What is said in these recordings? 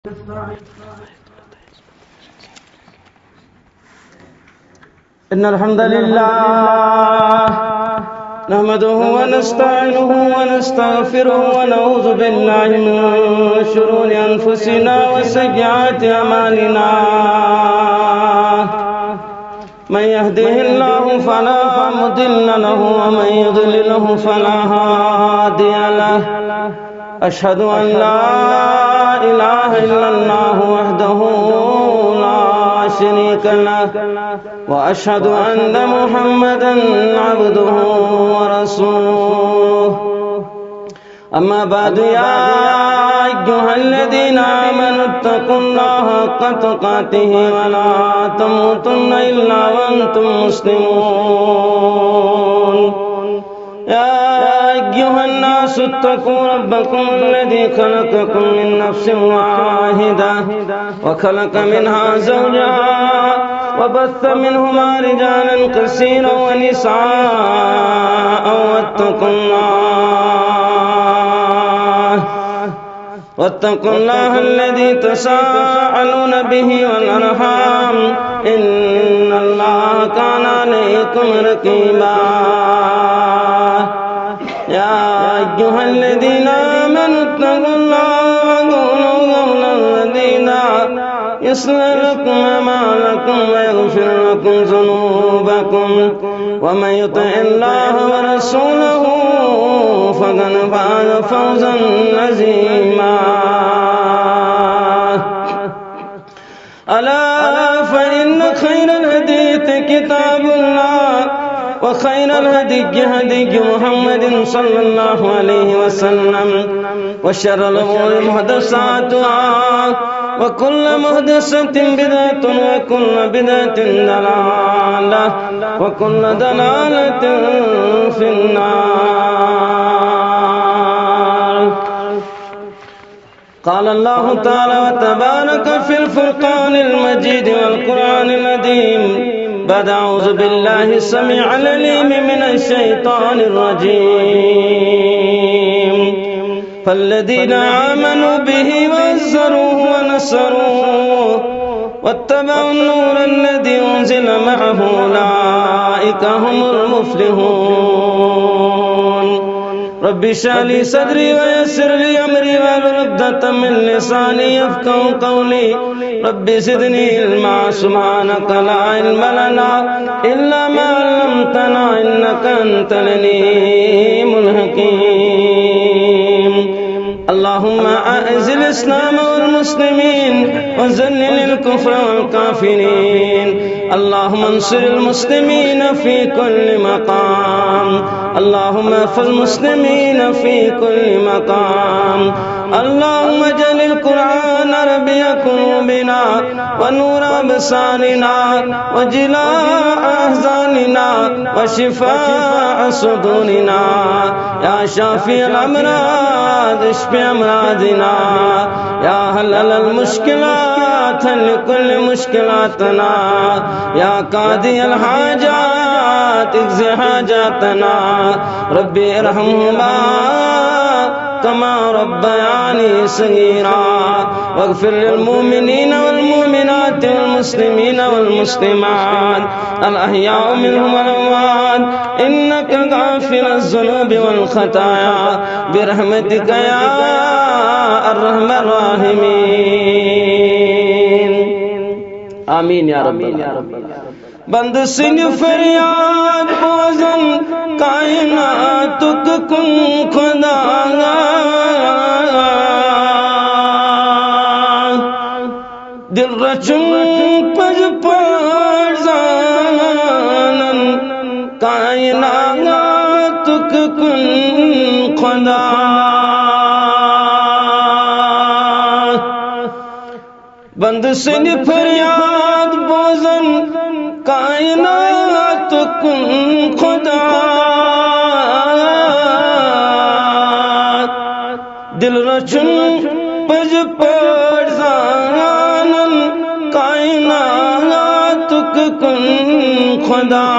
إن الحمد لله نحمده ونستعينه ونستغفره ونعوذ بالله من شرور أنفسنا وسيئات أعمالنا. من يهده الله فلا مضل له ومن يضلله فلا هادي له. أشهد أن لا إله إلا الله وحده لا شريك له وأشهد أن محمدا عبده ورسوله. أما بعد يا أيها الذين آمنوا اتقوا الله حق تقاته ولا تموتن إلا وأنتم مسلمون. يا أيها الناس اتقوا ربكم الذي خلقكم من نفس واحدة وخلق منها زوجها وبث منهما رجالا كثيرا ونساء. واتقوا الله الذي تساءلون به والأرحام إن الله كان عليكم رقيبا. يا أيها الذين آمنوا اتقوا الله وقولوا قولا سديدا يصلح لكم أعمالكم ويغفر لكم ذنوبكم ومن يطع الله ورسوله فقد فاز فوزا عظيما. ألا فإن خير الحديث كتاب الله وخير الهدي هدي محمد صلى الله عليه وسلم وشر الأمور محدثاتها وكل محدثة بدعة وكل بدعة ضلالة وكل ضلالة في النار. قال الله تعالى وتبارك في الفرقان المجيد والقرآن العظيم بعد أعوذ بالله السميع العليم من الشيطان الرجيم. فالذين آمنوا به وعزروه ونصروه واتبعوا النور الذي أنزل معه أولئك هم المفلحون. رب اشرح لي صدري ويسر لي أمري واحلل عقدة من لساني يفقهوا قولي. رب زدني علما سبحانك لا علم لنا إلا ما علمتنا إنك أنت العليم الحكيم. اللهم أعز الإسلام والمسلمين وذلل الكفر والكافرين. اللهم انصر المسلمين في كل مقام. اللهم احفظ المسلمين في كل مقام. اللهم اجعل القرآن ربيع قلوبنا ونور أبصارنا وجلاء أحزاننا وشفاء صدورنا. يا شافي الأمراض اشف أمراضنا. يا حلل المشكلات حل كل مشكلاتنا. يا قاضي الحاجات اقض حاجاتنا. ربي ارحمهما كما ربياني صغيرا. واغفر للمؤمنين والمؤمنات والمسلمين والمسلمات الأحياء منهم والأموات إنك غافر الذنوب والخطايا برحمتك يا أرحم الراحمين. آمين يا رب العالمين. بند سنگ فریاد بازن کائنات کن خدا. دل رچن پج پرزانن کائنات کن خدا. بند سنگ فریاد بازن کائنات کن خدا. دل رچن پج پرزانن کائنات کن خدا.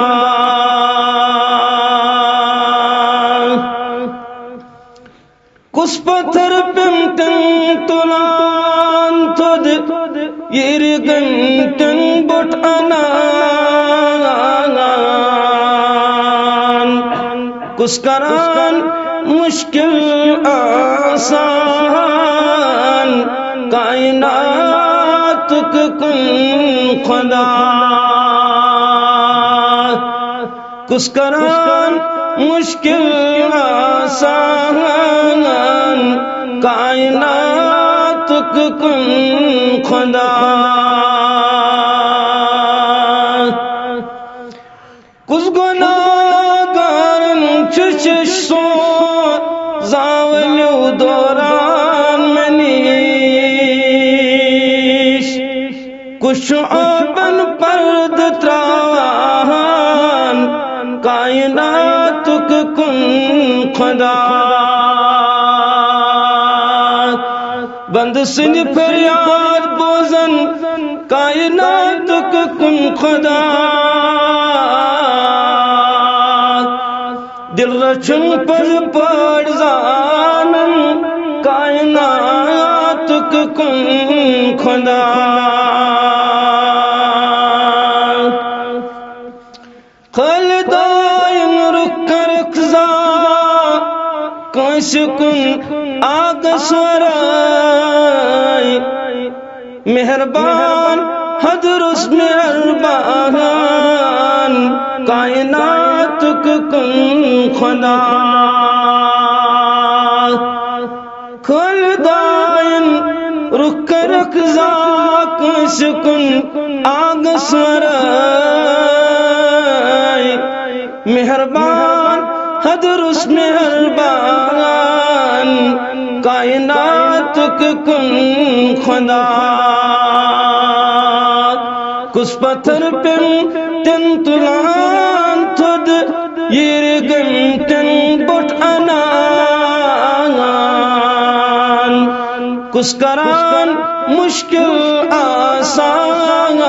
کس پتھر پمتن تلان یرگن تن بٹ انان کس کران مشکل آسان کائنات کن خدا کس کران مشکل آسان کائنات کن خدا کس گناہگارن چشش سو زاولیو دوران منیش کش آبن پرد تراوان کائنات کن خدا بند سنج فریاد بوزن کائنات کن خدا دل رچن پر پڑ زانن کائنات کن خدا خلدائن رک رکزا کنش کن آگ سورائی مہربان حضر اس مہربان کائنات کن خدا خلدائن رک رکزا کنش کن آگ سورائی مہربان حضر اس مہربان کائنات کن خدا کس پتھر پن تن تلان تھد یرگن تن بٹ انان کس کران مشکل آسان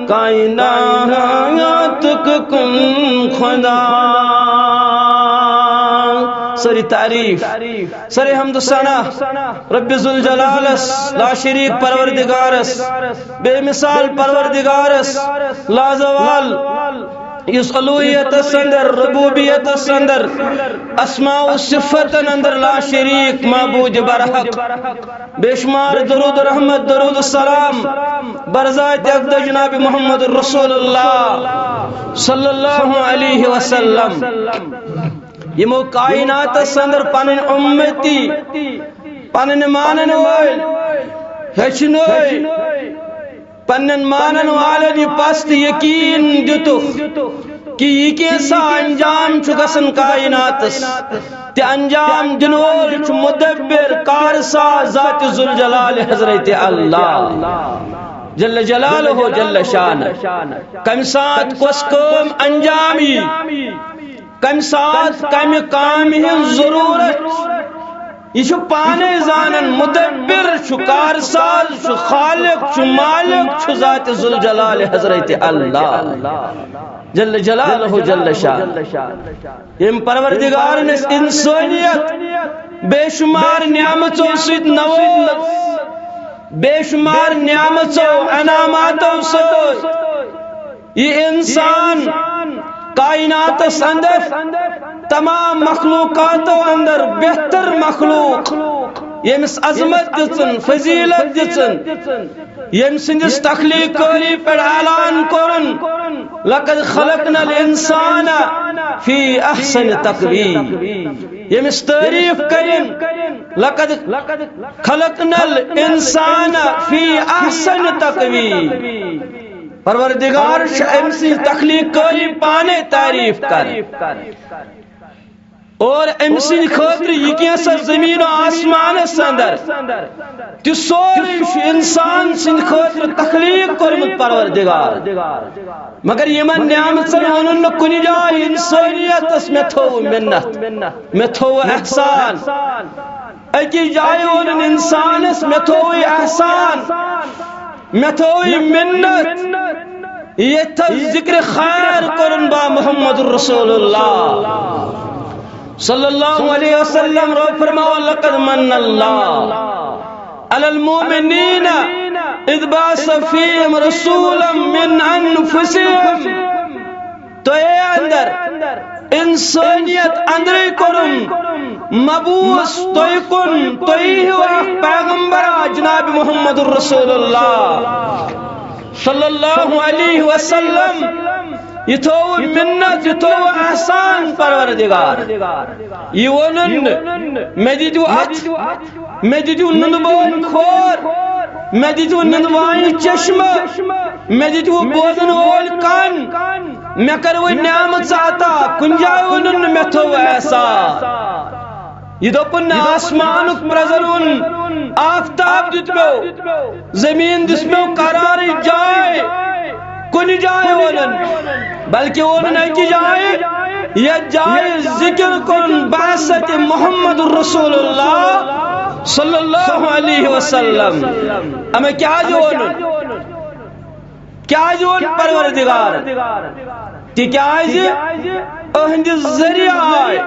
کائنات کن خدا سری تعریف سری حمد و ثنا رب ذوالجلالس لا شریک پروردگارس بے مثال پروردگارس لا زوال اس الوہیت اندر ربوبیت اندر اسماء و صفت اندر لا شریک معبود برحق بے شمار درود رحمت درود السلام برزائت اقدر جناب محمد رسول اللہ صلی اللہ علیہ وسلم یمو کائنات اندر پنن امتی پنن مانن وول ہچنوئی پنن مانن والن پست یقین دتو کہ یہ کیسا انجام گژھن کائناتس تہ انجام دنول مدبر کارساز ذات ذوالجلال حضرت اللہ جل جلالہ جل شانہ کم سات کس کام انجامی کم سات کم کام ضرورت یہ پانے زانن مدبر کارساز خالق مالک ذات ذوالجلال حضرت اللہ جل جلالہ جل شان یم پروردگار نے انسانیت بے شمار نعمتوں سے نواز بے شمار نعمتوں انعاماتوں سے یہ انسان کائنات اندر تمام مخلوقاتوں اندر بہتر مخلوق یمس عظمت دژن فضیلت دژن یم سندس تخلیق کاری پر اعلان کرن لقد خلقنا الانسان فی احسن تقویم یمس تعریف کرن لقد خلقنا الانسان فی احسن تقویم پروردگار امسی تخلیق کاری پانے تعریف کر اور امسی خاطر یہ کیسا زمین و آسمان اندر تسوری انسان سن خاطر تخلیق کرمت پروردگار مگر یمن نعمت ونن کنی جائے انسانیت میں تھو منت میں تھو احسان اکی جائے ونن انسان میں تھو احسان میں تھوئی منت یہ تھا ذکر خیر کرن با محمد رسول اللہ صلی اللہ علیہ وسلم رو فرماؤ لقد من اللہ علی المومنین اذ بعث فیہم رسولا من انفسہم تو اے اندر انسانیت اندر کرم مبوس توئی کن توئی ہوا پیغمبر جناب محمد رسول اللہ صلی اللہ علیہ وسلم یہ تو منت یہ تو احسان پروردگار یہ ونن میں دیدو ات میں دیدو ننبون کھور میں دیدو ننوائی چشم میں دیدو بوزن اول کان میں کرو نعمت عطا کن جائے ونن میں تو ایسا یہ دوپن آسمان پرزرون آفتاب دتمو زمین دسمو قرار جائے کن جائے ونن بلکہ ونن ایک جائے یہ جائے ذکر کن بعثت محمد رسول اللہ صلی اللہ علیہ وسلم ہمیں کیا جو ونن کیا جو پروردگار تکیاز اہند ذریعہ آئے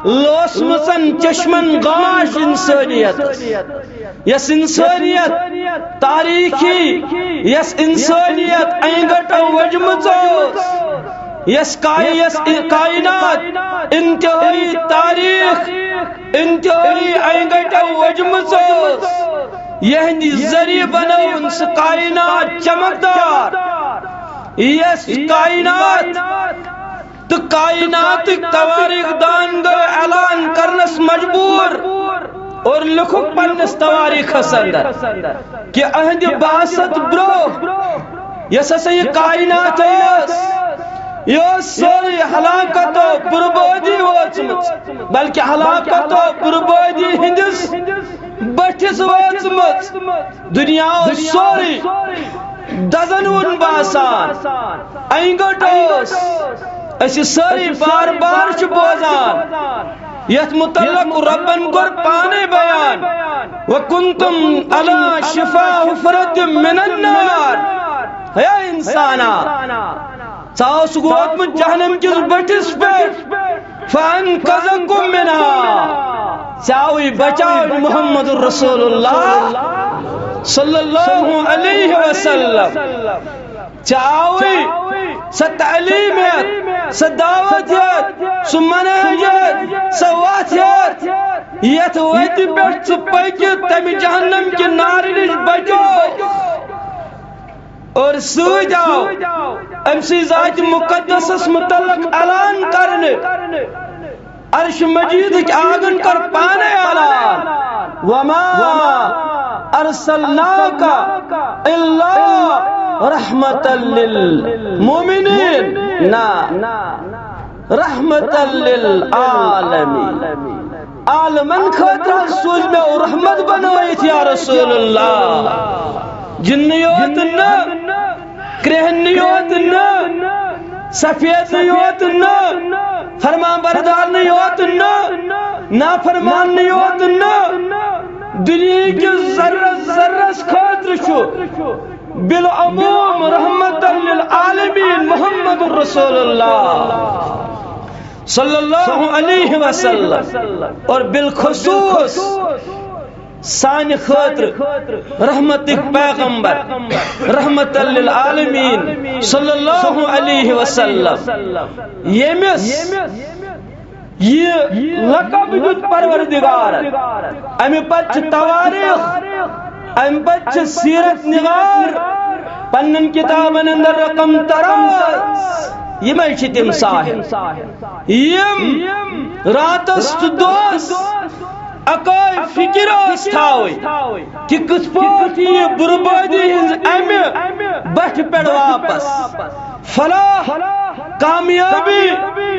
لوس مچن چشمن گاش انسانیت یس انسانیت تاریخی یس انسانیت اینگٹ وجمت یس کائنات انتہائی تاریخ انتہائی اینگٹ وجمت یہ ذریعہ بنو اس کائنات چمکدار یس کائنات تو کائنات تواریخ دان گو اعلان کرنس مجبور اور لکھو پنس تواریخ اندر کہ اہد بعثت برو یس اسا یہ کائنات یہ سوری حلاکت و بربادی وچمت بلکہ حلاکت و بربادی ہندس بٹھس وچمت دنیا سوری دزنون باسان اینگٹوس اسی ساری بار بار چھ بوزان یت متعلق ربن گر پانے بیان وکنتم علی شفا حفرت من النار ہے انسانا چاوس گوت من جہنم کس بٹس پہ فانقذکم منها چاوی بچاو محمد رسول اللہ صلی اللہ علیہ وسلم چاوی ستعلیمیت سدعوتیت سمنہجت سواتیت یت ویتی بیٹھ چپیکت تمی جہنم کی ناری نش بچو اور سوئی جاؤ امسی ذات مقدس متعلق اعلان کرنے عرش مجید کی آگن کر پانے اعلان وما ارسلناک الا رحمتا للمؤمنین نا رحمتا للعالمین عالمن خاطر سوز میں رحمت بنویت یا رسول اللہ جنیوت نا کرہنیوت نا سفید نیوت نا فرمان بردار نیوت نا نافرمان نیوت نا دنیا کے ذرس خاطر چھو بالعموم رحمت للعالمین محمد رسول اللہ صلی اللہ علیہ وسلم اور بالخصوص سان خاطر رحمت پیغمبر رحمت للعالمین صلی اللہ علیہ وسلم یمس یہ لقب دیت پروردگار امی پچ تواریخ امی پچ سیرت نگار پنن کتابن اندر رقم تراز یہ میں تم صاحب یم راتست دوست اکائی فکر آستھاوئی کہ کس پاٹ یہ بربادی ہز امی بٹ پیڑ واپس فلاح کامیابی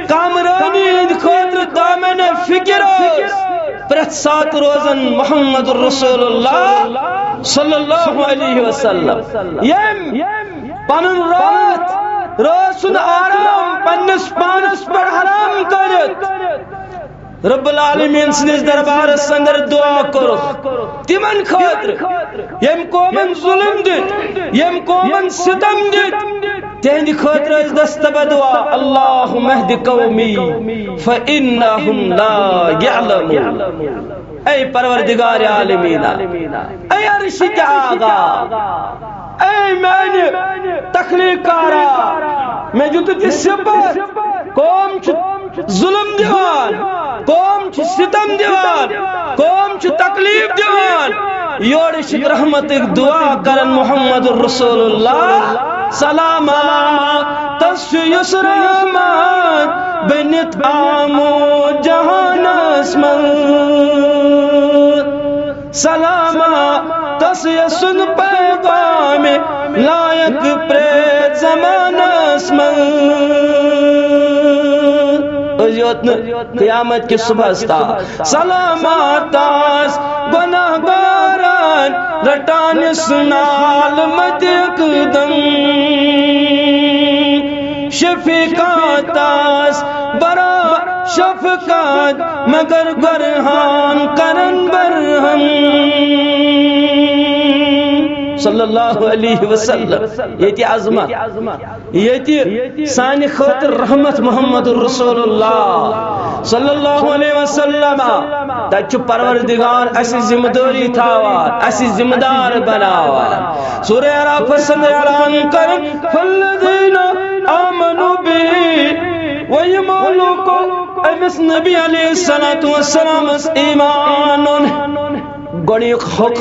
کامرانی ہند خاطر دامن فکر پرت سات روزن محمد رسول اللہ صلی اللہ علیہ وسلم یم پنن رات راسن آرام پنس پانس پر حرام کرت رب العالمین سنس دربار اندر دعا کرو تمن خاطر یم قومن ظلم دت یم قومن ستم دت تہندی خاطر از دست بدعا اللہم اہد قومی فإنہم لا یعلمون اے پروردگار عالمین اے عرش کے آقا اے میانی تخلیق کارا میں جو تجھے صفت قوم ظلم دیوان قوم ستم دیوان قوم تکلیف دیوان یورش رحمت دعا کرن محمد رسول اللہ سلاما تس یسر رحمت بنت آمو جہان اسمن سلاما تس یسن پیغام لائق پریت زمان اسمن قیامت کی صبح استا سلامات آس گناہ گاران رٹان سنال مدک دم شفقات آس برا شفقات مگر برہان کرن برہم صلی اللہ علیہ وسلم یہ عظمت یہ سانی خاطر رحمت محمد رسول اللہ صلی اللہ علیہ وسلم تچ پروردگار اسی ذمہ داری تھاوان اسی ذمہ دار بناوان سورہ اعراف پسند اعلان کرن فالذین آمنوا بی ویمالو کو امس نبی علیہ السلام ایمان گوڑی حق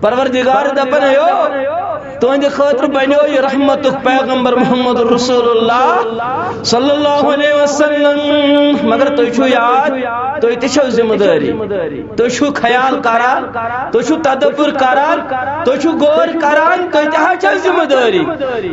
پروردگار دپن تہندِ خاطر بنو یہ رحمت پیغمبر محمد رسول اللہ صلی اللہ علیہ وسلم مگر تھی چھو یاد تھی تھی چھو ذمہ داری تھی چھو خیال کران تھی چھو تدبر کران تھی چھو غور کران تھی تھی چھو ذمہ داری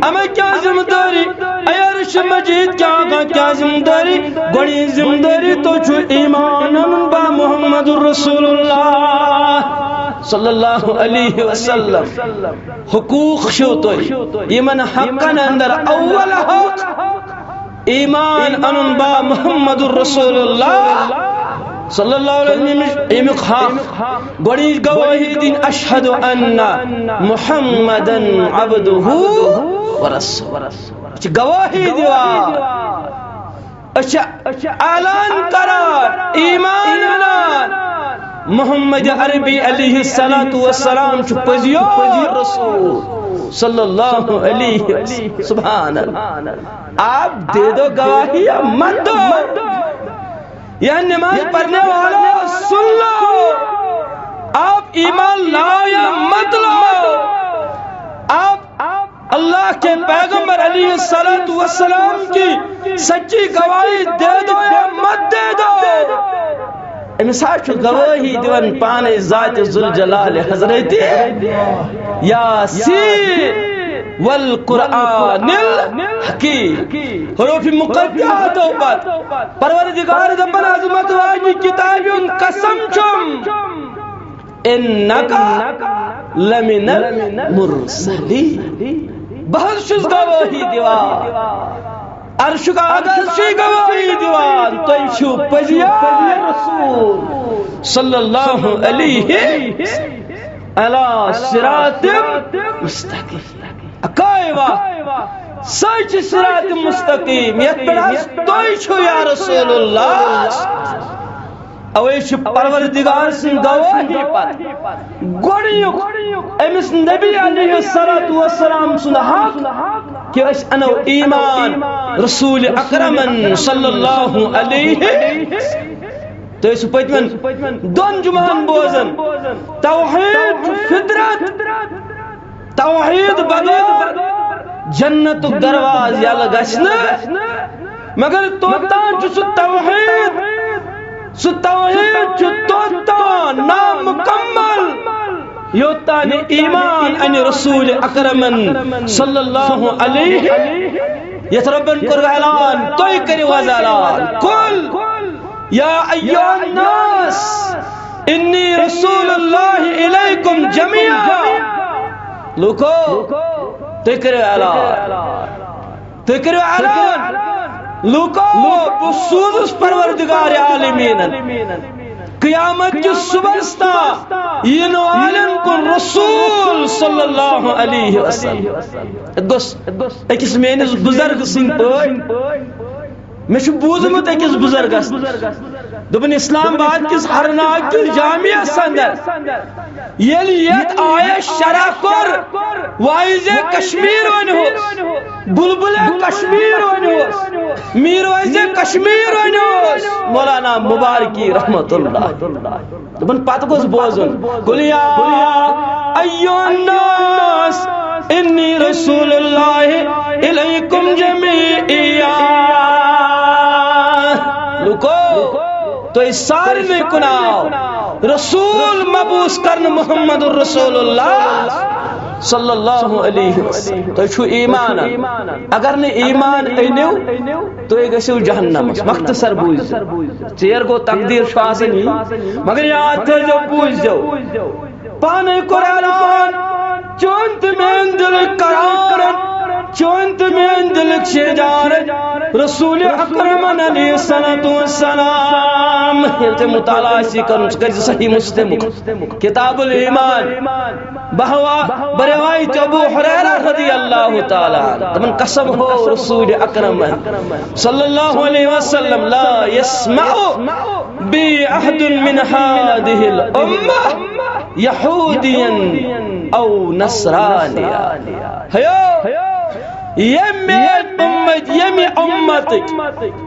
اما کیا ذمہ داری اے عرش مجید کیا ذمہ داری گوڑی ذمہ داری تو چھو ایمان با محمد رسول اللہ صلی اللہ علیہ وسلم حقوق شو تو یمن حقن اندر اول حق ایمان انن با محمد رسول اللہ صلی اللہ علیہ وسلم حق گوڑی گواہی دین اشہد ان محمدا عبدہ ورسولہ گواہی دیوا اعلان کرار ایمان اعلان محمد عربی علیہ السلام پزیو رسول صلی اللہ علیہ وسلم سبحان اللہ آپ دے دو گواہی یا مت دو یا نماز پڑھنے والا سن لو آپ ایمان لاؤ یا مت لاؤ آپ اللہ کے پیغمبر علیہ السلام کی سچی گواہی دے دو یا مت دے دو امساچ گواہی دیون پانے ذات ذوالجلال حضرت یاسین والقرآن الحکیم حروف مقطعات پر پروردگار دپن عظمت واجی کتابیون قسم چم انکا لمن المرسلین بہت شز گواہی دیوا عرش کا عرشی گواہی دیوان تو چھو پزیار رسول صلی اللہ علیہ علی صراط مستقیم اکائیوا سچ صراط مستقیم یہ پڑھاس تو چھو یا رسول اللہ اویش پروردگار سن گواہی پر گوڑیوک امس نبی علیہ السلام سن حق کہ اس انو ایمان رسول اکرمن صلی اللہ علیہ تو اس پتمن دون جمان بوزن توحید فطرت توحید بغیر جنت دروازے لگسن مگر توتان چھ توحید توتان نامکمل یوتان ایمان ان رسول اکرمن صلی اللہ علیہ یتربن کر اعلان توئی کری وزالان قل یا ایوہ الناس انی رسول اللہ الیکم جميعا لوکو توئی کری اعلان لوکو بسودس پروردگار عالمین قیامت کی صبحستا ین والن کن رسول صلی اللہ علیہ وسلم اکس مینس بزرگ سن پہ میں بوزمت اکس بزرگس دبن اسلام آباد کس ہرناگ کس جامعہ سندر یت آیا شرح کر وائز کشمیر ونہوس بلبل کشمیر ونہوس میر وائز کشمیر ونہوس مولانا مبارکی رحمت اللہ دبن پتہ گوس بوزن قل یا ایھا الناس انی رسول اللہ الیکم جمیعا لکو تو اس سارے کناو رسول مبوس کرن محمد الرسول اللہ صلی اللہ علیہ وسلم تو چھو ایمان اگر نے ایمان اینیو تو یہ گسیو جہنم مختصر بوز چیر کو تقدیر شاسنی مگر یاد تھے جو بوز جو پانے قرآن چونت میں دل قرار چونت میں دل شجار رسول اکرم علیہ الصلوۃ والسلام یہ مطالعہ سی کرن چھ صحیح مسلم کتاب الایمان بہوا بروایت ابو ہریرہ رضی اللہ تعالی عنہ قسم ہو رسول اکرم صلی اللہ علیہ وسلم لا يسمع بی احد من هذه الامه یہودیا او نصرانیا یمی امت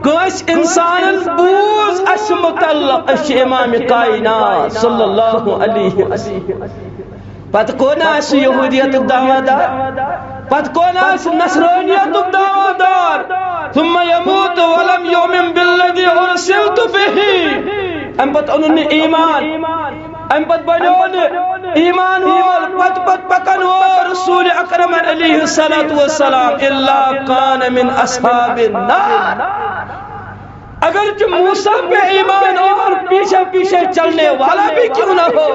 کس انسان بوز اس متعلق اس امام کائنات صلی اللہ علیہ وسلم پت کون اس یہودیت دعویٰ دار پت کون اس نصرانیت دعویٰ دار ثم يموت ولم يؤمن بالذي ارسلت به ام پت انہوں نے ایمان ام پت بنون ایمان وول پت پکن وول رسول اکرم علیہ الصلوۃ والسلام الا کان من اصحاب النار اگر جو موسیٰ پہ ایمان اور پیچھے پیچھے چلنے والا بھی کیوں نہ ہو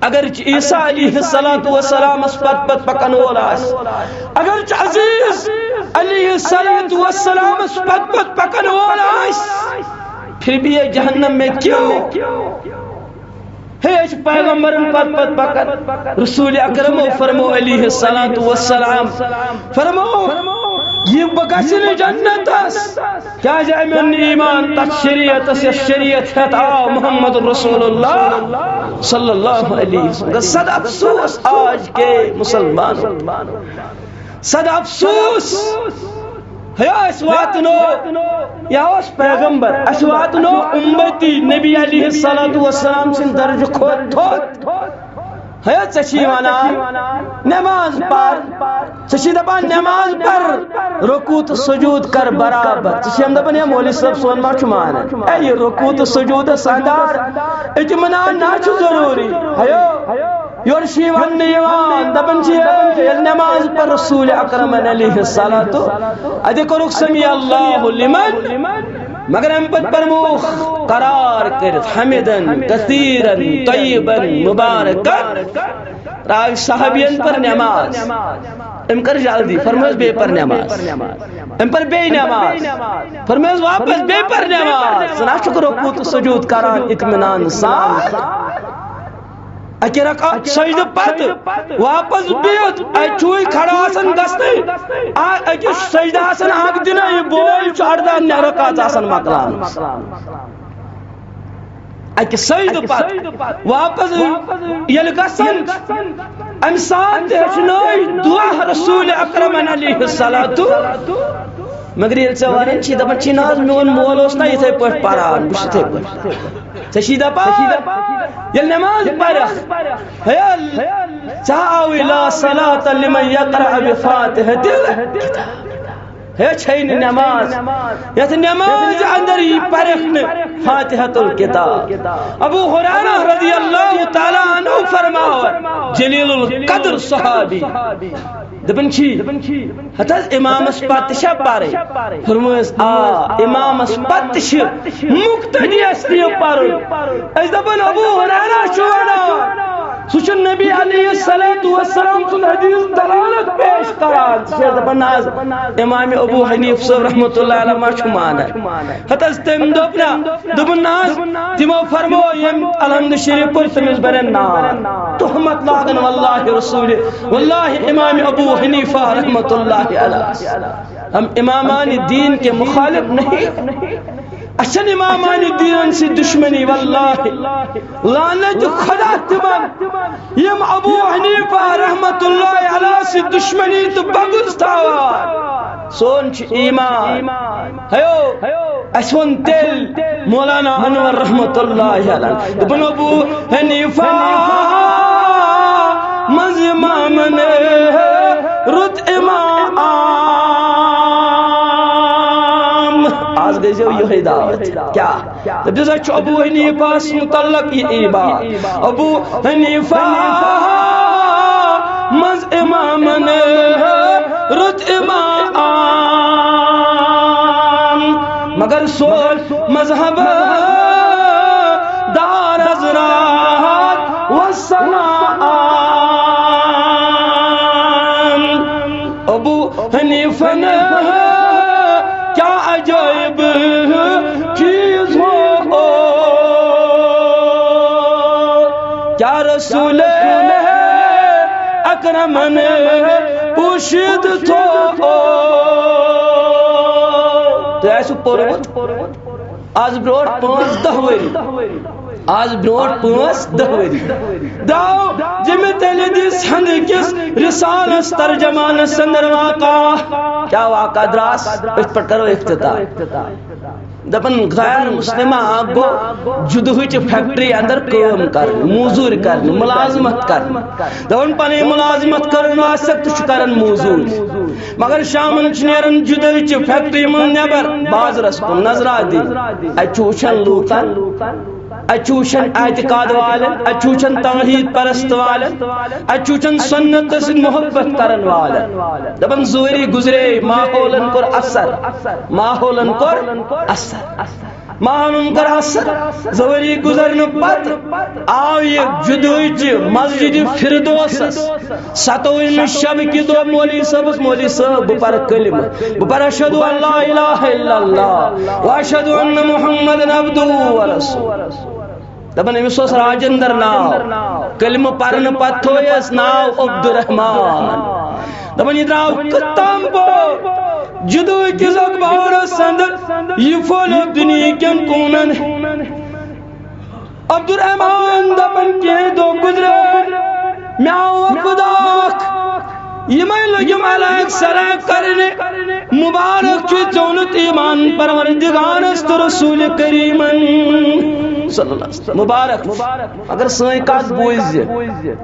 اگر عیسیٰ علیہ الصلوۃ والسلام اس پت پکن وول اگر عزیز علیہ الصلوۃ والسلام اس پت پکن وول پھر بھی یہ جہنم میں کیوں ہے پیغمبر پت پکن رسول اکرم فرمو علیہ الصلوۃ والسلام فرمو یہ بگسن جنت کیا جائے من ایمان تک شریعت سے شریعت ہے محمد رسول اللہ صلی اللہ علیہ وسلم صد افسوس آج کے مسلمان صد افسوس یا اسواتنو یا اس پیغمبر اسواتنو امتی نبی علیہ الصلوۃ والسلام سے درج کھوت ہے چشی وانا نماز پر چشی دپان نماز پر رکوع تو سجود کر برابر چشی ہم دپان یہ مولوی صاحب سون ما چمان اے یہ رکوع تو سجود سندار اطمینان نہ چھ ضروری ہے یور شیوان نیوان دپن چھ نماز پر رسول اکرم علیہ الصلوۃ ادی کرک سمی اللہ لمن مگر ہم پت پرموخ قرار کرت حمدن کثیرا طیبا مبارکا راج صحابین پر نماز ام کر جلدی فرمائز بے پر نماز ام پر بے نماز فرمائز واپس بے پر نماز سنا شکر رکوع سجود کران اطمینان سان اکی رکعت سجد پت واپس بیت چوئی کھڑا آسن گستے اکی سجد آسن آگ دینا یہ بول چاڑدہ رکعت آسن مقلان اکی سجد پت واپس یل گسن امسان دیشنائی دعا رسول اکرم علیہ الصلوۃ مگر یہ سوارن چھ دپن چھ ناز میون مول اوس نا یتھے پٹ پران بش تھے چشیدہ پا یل نماز پڑھ ہیل چاو لا صلاة لمن یقرأ بفاتحۃ الکتاب ہے چھین نماز یت نماز اندر ہی پرخن فاتحۃ الکتاب ابو ہریرہ رضی اللہ تعالی عنہ فرماو جلیل القدر صحابی دپن چھی ہتاز امام اس پاتشاہ پارے فرمویس امام اس پاتشاہ مقتدی اسنیو پارو اس دپن ابو ہریرہ شوانا سوچن نبی علیہ الصلوۃ والسلام سن حدیث دلالت پیش کران شیخ دپن ناز امام ابو حنیف صاحب رحمۃ اللہ علیہ ما شمان ہتاز تم دپنا دپن ناز تمو فرمو یم الحمد شریف پر تمس برن نا تہمت لاگن واللہ رسول واللہ امام ابو حنیفہ رحمۃ اللہ علیہ ہم امامان دین کے مخالف نہیں اچھا امامان دین سے دشمنی واللہ لعنت خدا تمن یم ابو حنیفہ رحمت اللہ علیہ سے دشمنی تو بغض تھاوان سون چھ ایمان ہیو اسون تیل مولانا انور رحمت اللہ علیہ دپن ابو حنیفہ مز امامن رت امام آج گئی جو یہ دعوت کیا جب جیسا چھو ابو حنیفہ سے متعلق یہ بات ابو حنیفہ مز امامن رت امام مگر سوچ مذہب دار حضرات والسلام ابو حنیفہ نے کیا عجائب چیز ہو کیا رسول اکرم نے پوشید تو ایسو پورمت آج بروٹ 5-10 وری آج بروٹ 5-10 وری داو جمع تلیدیس ہند کس رسالس ترجمان سندر واقع کیا واقع دراس اس پر کرو افتتاح دپن غیر مسلمہ گو جدوچ فیکٹری اندر کام کرن موزور کرن ملازمت کرن دپن پنی ملازمت کرن واسط چھ کرن موزور مگر شامن چھ نیرن جدوچ فیکٹری من نبر بازرس کن نظرہ دی اچوچن لوکن اچوچن اعتقاد والن اچوچن توحید پرست والن اچوچن سنت سے محبت کرن والن دپن زوری گزرے ماحولن کر اثر ماحولن کر اثر ماحولن کر اثر زوری گزرن پت آو یہ جدوچ مسجد فردوس 7 شب کی دو مولی صاحب بپر کلمہ بپر اشہد ان لا الہ الا اللہ واشہد ان محمد عبدہ ورسولہ دپن امس راجندر ناو کلمہ پرن پت تھویس ناو عبدالرحمان دپن یہ دراو کتام پو جدو کس اخبار سندر یہ فولو دنیا کن کونن عبدالرحمان دپن کے دو گزرے میاو خداک یہ میں لگم علیک سرک کرنے مبارک چی چونت ایمان پروردگار است رسول کریمن صلی اللہ علیہ وسلم مبارک اگر سنئی کات بوئز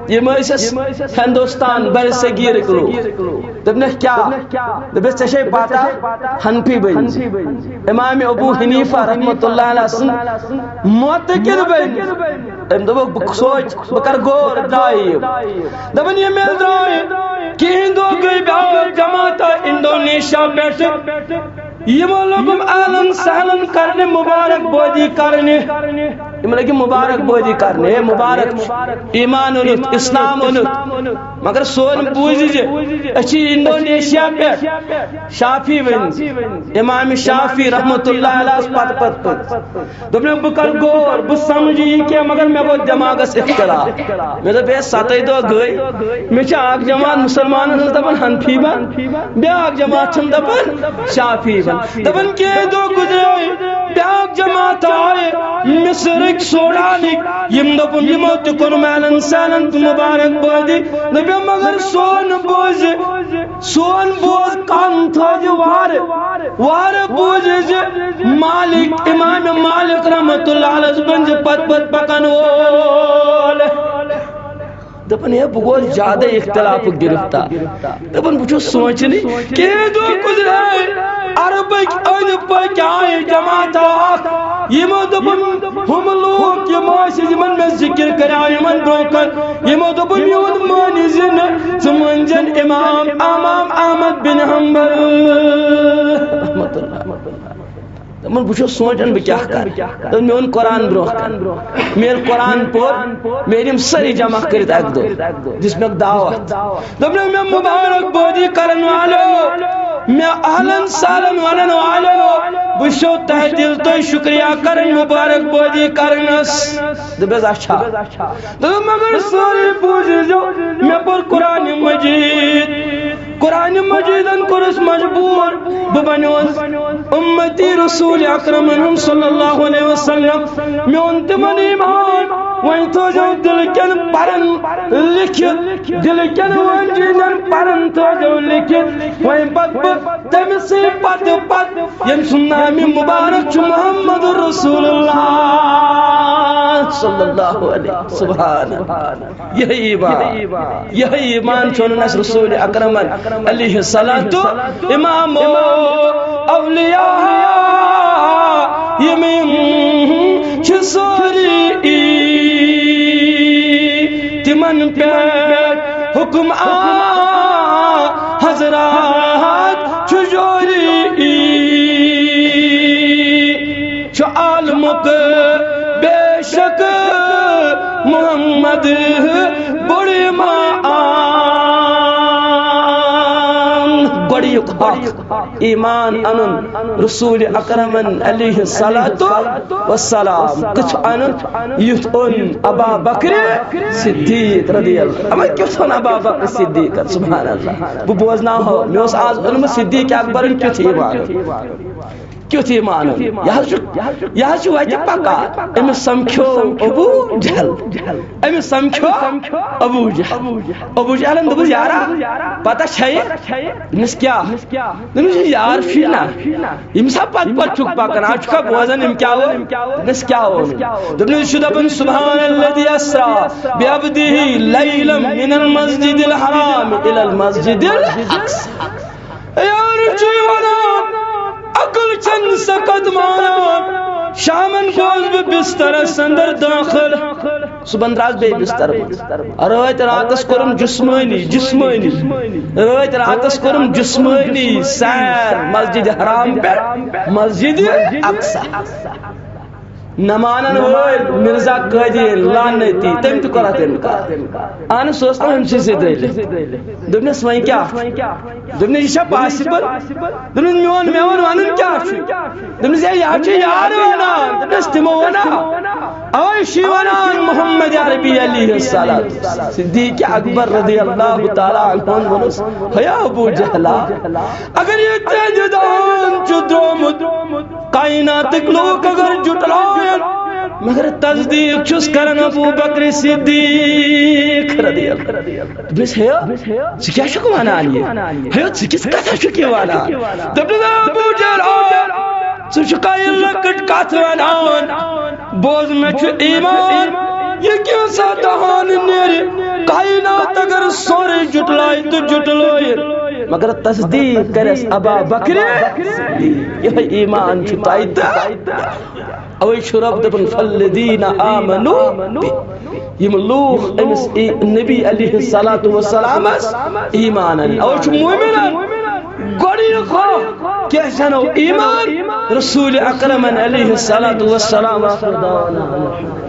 یہ محسس ہندوستان بر صغیر کرو دبنے کیا دبنے چشے پاتا حنفی بین امام ابو حنیفہ رحمت اللہ علیہ وسلم معتقد بین ام دبو سوچ بکر گور دائی دبن یہ میل دائی کہ ہندو گئی بیار جماعت انڈونیشیا بیٹھے یہ لوگم اہلن سہلن کرنے مبارک بودی کرنے یہ مبارک بودی کرنے مبارک ایمان انت اسلام انت مگر سون بوزی جے اچھی انڈونیشیا پہ شافی ون امام شافی رحمت اللہ علیہ پت دبنے بکر گور بس سمجھی کہ مگر میں وہ دماغس اختلاف میں تو بے ساتھ دو گئی میں آگ جماعت مسلمان دپن حنفی بن بیاگ جماعت چھم دپن شافی بن دپن کے دو گزرے بیاگ جماعت آئے مصرک سوڑانک یم دپن یمو تکن میلن سیلن مبارک بودی دپن مگر سون بوز کان تھا جو وار بوز مالک امام مالک رحمت اللہ علیہ بنج پت پکن وول دپن یہ بگول زیادہ اختلاف گرفتار دپن بچو سوچنی کہ دو گزرے عربک ان پک آئے جماعت یمو دپن ہم لوگ یہ معاشی من میں ذکر کرا یمن بروکن یمو دپن یون مانی زن سمنجن امام احمد بن حنبل رحمت اللہ من بچو سوچن بہ کیا کر میون قرآن برو میرے قرآن پور میریم سری جمع کرت اک دو جس میں دعوت دپنے میں مبارک بودی کرن والو میں اہلن سالن ونن والو بچو تہ دل تو شکریہ کرن مبارک بودی کرنس دپس اچھا دپ مگر سوری پوچھ جو میں پر قرآن مجید قرآن مجیدن کرس مجبور ببنیوز امتی رسول اکرم صلی اللہ علیہ وسلم میون تمن ایمان وہیں تو جو دل کن پرن لکھت دل کن ونجیدن پرن تو جو لکھت وہیں پت تمسی پت یم سنامی مبارک چو محمد رسول اللہ صلی اللہ علیہ سبحان یہی ایمان چونس رسول اکرم علیہ الصلوۃ امام اولیاء یمین چسوری تمن پہ حکم حضرات چجوری چو عالمک بے شک محمد بڑی ماں بڑی حق ایمان انن رسول اکرم علیہ الصلوۃ والسلام کچھ انن یت ان ابا بکر صدیق رضی اللہ عنہ کیوں ان ابا بکر صدیق سبحان اللہ وہ بوزنا ہو میں اس آج علم صدیق اکبر کیوں تھی ایمان کیوت ایمان یہ وتہ پکا امس سمکھو ابو جہل امس سمکھو ابو جہلن دپس یارا پتہ چھے امس کیا دپس یار فینا امس پت چھک پکان آج چھکا بوزان ام کیا ہو امس کیا ہو دپس دپان سبحان الذی اسرا بعبده لیلا من المسجد الحرام الى المسجد الاقصى یار چیوانا عقل چند سقد مانا شامن گوز بستر سندر داخل صبح دراز بے بستر روایت راتس کرم جسمانی روایت راتس کرم جسمانی سیر مسجد حرام پر مسجد اقصی نمانن وول مرزا قادر لانتی تم تو کرا تم کا ان سوچتا ہم سے دل دبنس وہیں کیا دبنس یہ پاسبل دبنس میون وانن کیا دبنس یہ یار وانا دبنس تمو وانا اوے شیوانا محمد عربی علیہ الصلوۃ صدیق اکبر رضی اللہ تعالی عنہ ونس یا ابو جہل اگر یہ تجدان چدومت کائنات لوگ اگر جٹلائیں مگر تصدیق چس کرن ابو بکر صدیق رضی اللہ بس ہے کیا شکو ونان یہ ہے کس کتھا شکی ونان دبن ابو جہل چکائی لکٹ کت ونان بوز میں چھ ایمان یہ کیوں سا دہان نیری کائنات اگر سورے جٹلائی تو جٹلوئی مگر تصدیق کرس ابا بکر یہ ایمان چھتائی تا اوی شرب دبن فالذین آمنوا یم لوگ امس نبی علیہ الصلوۃ والسلام ایمانا اوی چھ مومنان گوڑی خو کہسنو ایمان رسول اکرم علیہ الصلوۃ والسلام آخر دعوانا